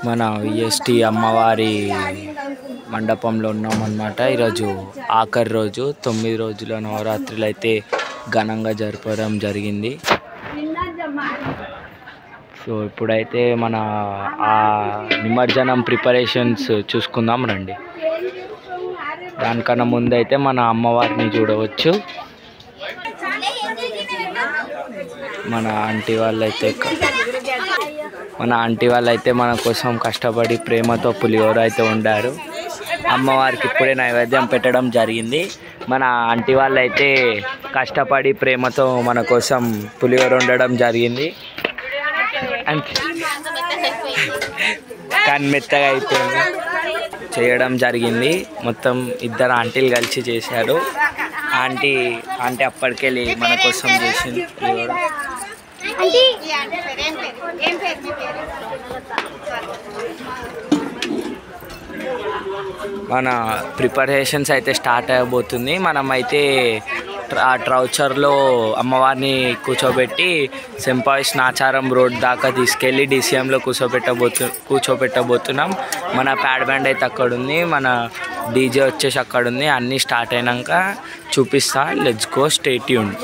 మన విఎస్టి అమ్మవారి మండపంలో ఉన్నామన్నమాట. ఈరోజు ఆఖరి రోజు, 9 రోజుల నవరాత్రులు అయితే ఘనంగా జరపడం జరిగింది. సో ఇప్పుడైతే మన ఆ నిమజ్జనం ప్రిపరేషన్స్ చూసుకుందాం రండి. దానికన్నా ముందైతే మన అమ్మవారిని చూడవచ్చు. మన ఆంటీ వాళ్ళైతే మన కోసం కష్టపడి ప్రేమతో పులిహోర అయితే వండారు. అమ్మవారికి ఇప్పుడే నైవేద్యం పెట్టడం జరిగింది. మన ఆంటీ వాళ్ళైతే కష్టపడి ప్రేమతో మన కోసం పులిహోర వండడం జరిగింది. కానీ మెత్తగా అయిపోయింది చేయడం జరిగింది. మొత్తం ఇద్దరు ఆంటీలు కలిసి చేశారు. ఆంటీ అప్పటికెళ్ళి మన కోసం చేసింది పులిహోర. మన ప్రిపరేషన్స్ అయితే స్టార్ట్ అయిపోతుంది. మనమైతే ఆ ట్రౌచర్లో అమ్మవారిని కూర్చోబెట్టి సెంపాయిస్ నాచారం రోడ్ దాకా తీసుకెళ్ళి DCMలో కూర్చోబెట్టబోతున్నాం. మన ప్యాడ్ బ్యాండ్ అయితే అక్కడ ఉంది, మన DJ వచ్చేసి అక్కడ ఉంది. అన్నీ స్టార్ట్ అయినాక చూపిస్తా. Let's go, stay tuned.